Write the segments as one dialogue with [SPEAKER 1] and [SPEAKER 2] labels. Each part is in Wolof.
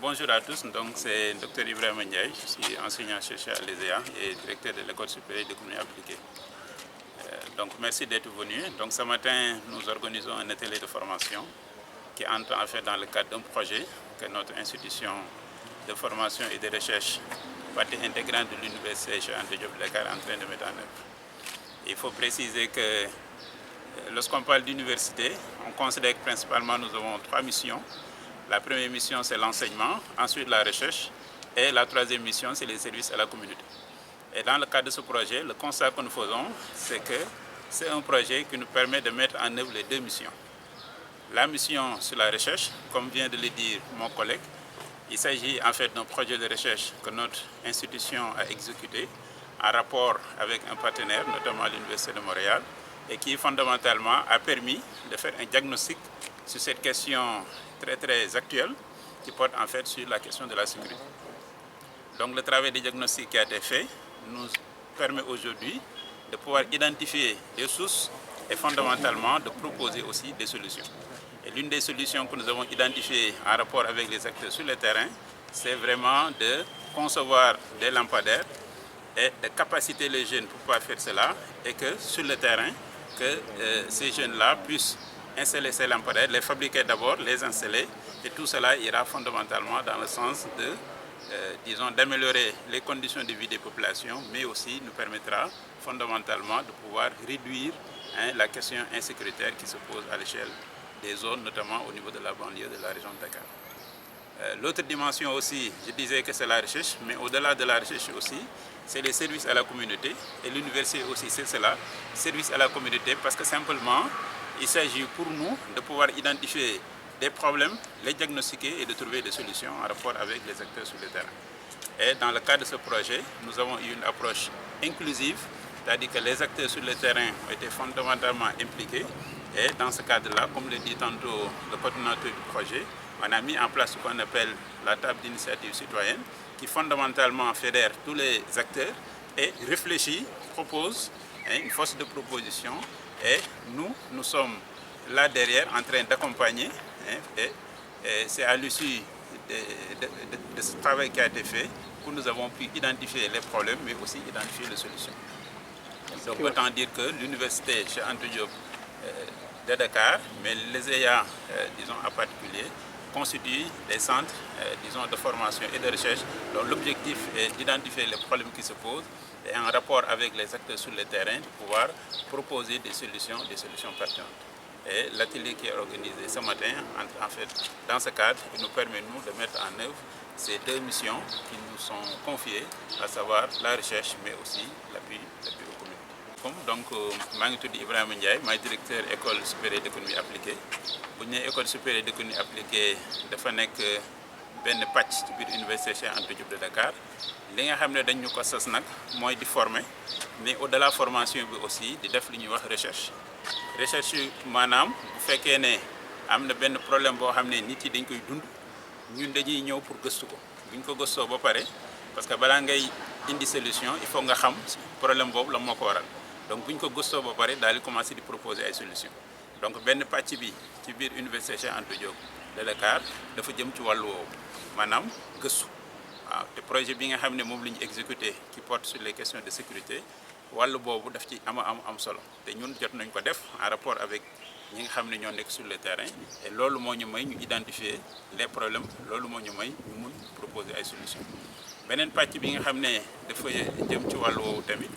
[SPEAKER 1] Bonjour à tous, donc c'est Dr Ibrahim Ndiaye, je suis enseignant-chercheur à l'ESEA et directeur de l'École supérieure d'économie appliquée. Donc merci d'être venu. Donc ce matin, nous organisons un atelier de formation qui entre en fait dans le cadre d'un projet que notre institution de formation et de recherche, partie intégrante de l'Université Cheikh Anta Diop de Dakar, est en train de mettre en œuvre. Il faut préciser que lorsqu'on parle d'université, on considère que principalement nous avons 3 missions. La première mission, c'est l'enseignement, ensuite la recherche, et la troisième mission, c'est les services à la communauté. Et dans le cadre de ce projet, le constat que nous faisons, c'est que c'est un projet qui nous permet de mettre en œuvre les 2 missions. La mission sur la recherche, comme vient de le dire mon collègue, il s'agit en fait d'un projet de recherche que notre institution a exécuté en rapport avec un partenaire, notamment l'Université de Montréal, et qui fondamentalement a permis de faire un diagnostic sur cette question très actuelle qui porte en fait sur la question de la sécurité. Donc le travail de diagnostic qui a été fait nous permet aujourd'hui de pouvoir identifier des sources et fondamentalement de proposer aussi des solutions. Et l'une des solutions que nous avons identifiées en rapport avec les acteurs sur le terrain, c'est vraiment de concevoir des lampadaires et de capaciter les jeunes pour pouvoir faire cela et que sur le terrain, que ces jeunes-là puissent installer ces lampadaires, les fabriquer d'abord, les installer, et tout cela ira fondamentalement dans le sens de, d'améliorer les conditions de vie des populations, mais aussi nous permettra fondamentalement de pouvoir réduire la question insécuritaire qui se pose à l'échelle des zones, notamment au niveau de la banlieue de la région de Dakar. L'autre dimension aussi, je disais que c'est la recherche, mais au-delà de la recherche aussi, c'est les services à la communauté, et l'université aussi c'est cela, services à la communauté, parce que simplement, il s'agit pour nous de pouvoir identifier des problèmes, les diagnostiquer et de trouver des solutions en rapport avec les acteurs sur le terrain. Et dans le cadre de ce projet, nous avons eu une approche inclusive, c'est-à-dire que les acteurs sur le terrain ont été fondamentalement impliqués. Et dans ce cadre-là, comme le dit tantôt le coordinateur du projet, on a mis en place ce qu'on appelle la table d'initiative citoyenne, qui fondamentalement fédère tous les acteurs et réfléchit, propose une force de proposition. Et nous sommes là derrière en train d'accompagner. Et c'est à l'issue de ce travail qui a été fait que nous avons pu identifier les problèmes, mais aussi identifier les solutions. Donc autant dire que l'université Cheikh Anta Diop de Dakar, mais l'ESEA, disons en particulier, constituent des centres, disons, de formation et de recherche dont l'objectif est d'identifier les problèmes qui se posent et en rapport avec les acteurs sur le terrain, de pouvoir proposer des solutions pertinentes. Et l'atelier qui est organisé ce matin, en fait, dans ce cadre, il nous permet, nous, de mettre en œuvre ces 2 missions qui nous sont confiées, à savoir la recherche, mais aussi l'appui aux communautés. Donc, je suis Ibrahim Ndiaye, je suis directeur de l'École supérieure d'économie appliquée. L'école supérieure d'économie appliquée dafa nekk benn pàcc ci biir université Cheikh Anta Diop de Dakar. Li nga xam ne dañ ñu ko sas nag mooy di former, mais au-delà formation bi aussi di def li ñuy wax recherche. Recherche maanaam bu fekkee ne am na benn problème boo xam ne nit yi dañ koy dund, ñun dañuy ñëw pour gëstu ko. Bu ñu ko gëstoo ba pare, parce que balaa ngay indi solution, il faut nga xam problème boobu la moo ko waral. Donc bu ñu ko gëstoo ba pare daal di commencer di proposer ay solutions. Donc benn pàcc bi ci biir université Cheikh Anta Diop de Dakar dafa jëm ci wàllu woowu maanaam gëstu waaw te projet bi nga xam ne moom la ñu exécuté qui porte sur les questions de sécurité wàllu boobu daf ci am solo te ñun jot nañ ko def en rapport avec ñi nga xam ne ñoo nekk sur le terrain et loolu moo ñu may ñu identifier les problèmes loolu moo ñu may ñu mun proposer ay solutions. beneen pàcc bi nga xam ne dafa jëm ci wàllu woowu tamit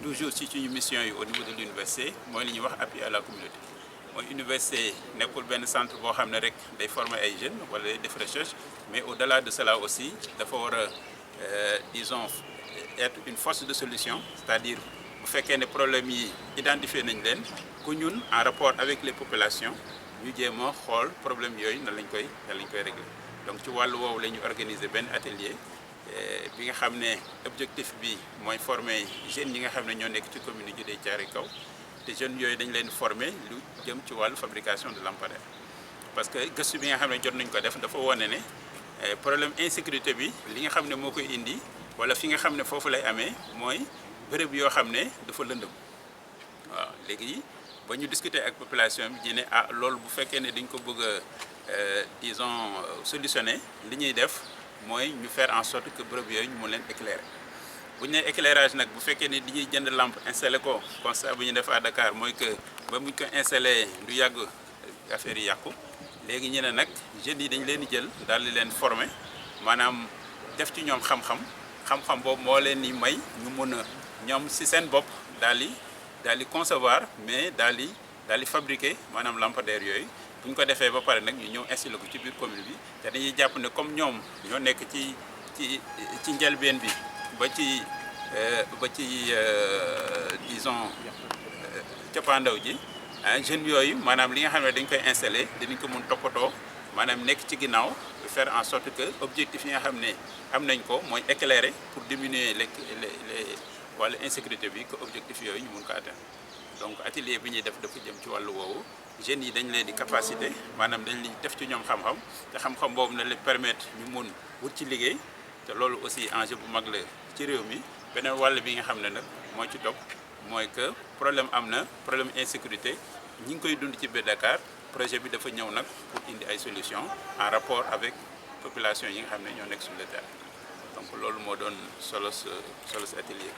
[SPEAKER 1] toujours ci suñu mission yi au niveau de l'université mooy li ñuy wax appui à la communauté. Mooy université nekkul benn centre boo xam ne rek day former ay jeunes wala day def recherche, mais au-delà de cela aussi dafa war a disons être une force de solution, c'est-à-dire bu fekkee ne problème yi identifié nañ leen ku ñun en rapport avec les populations ñu jéem a xool problème yooyu nan lañ koy régler. Donc ci wàllu woowu la ñu organiser benn atelier bi nga xam ne objectif bi mooy former jeunes yi nga xam ne ñoo nekk ci commune yi Djiddah Thiaroye Kaw. te jeunes yooyu dañ leen former lu jëm ci wàllu fabrication de lampadaires parce que gëstu bi nga xam ne jot nañ ko def dafa wane ne problème insécurité bi li nga xam ne moo koy indi wala fi nga xam ne foofu lay amee mooy bërëb yoo xam ne dafa lëndëm waaw léegi ba ñu discuter ak population bi ñu ne ah loolu bu fekkee ne dañ ko bëgg a disons solutionner li ñuy def mooy ñu faire en sorte que bërëb yooyu ñu mun leen éclairer. bu ñu nee éclairage nag bu fekkee ne dañuy jënd lampe installé ko constat bu ñu def à Dakar mooy que ba muñ ko installé du yàgg affaire yi yàqu léegi ñu ne nag jeunes yi dañ leen di jël daal di leen former maanaam def ci ñoom xam-xam boobu moo leen di may ñu mun a ñoom si seen bopp daal di concevoir mais daal di fabriquer maanaam lampadaire yooyu bu ñu ko defee ba pare nag ñu ñëw installé ko ci biir commune bi te dañuy jàpp ne comme ñoom ñoo nekk ci njëlbeen bi ba ci disons cappaandaw ji jeunes yooyu maanaam li nga xam ne dañ koy installé dinañ ko mun toppatoo maanaam nekk ci ginnaaw faire en sorte que objectif yi nga xam ne am nañ ko mooy éclairer pour diminuer les wàllu insécurité bi que objectif yooyu ñu mun ko atteindre. donc atelier bi ñuy def dafa jëm ci wàllu woowu jeunes yi dañ leen di capacité maanaam dañ leen def ci ñoom xam-xam te xam-xam boobu na leen permettre ñu mun wut ci liggéey te loolu aussi enjeu bu mag la ci réew mi. beneen wàll bi nga xam ne nag moo ci topp mooy que problème am na problème insécurité ñi ngi koy dund ci biir Dakar projet bi dafa ñëw nag pour indi ay solutions en rapport avec population yi nga xam ne ñoo nekk sur le terrain donc loolu moo doon solo atelier.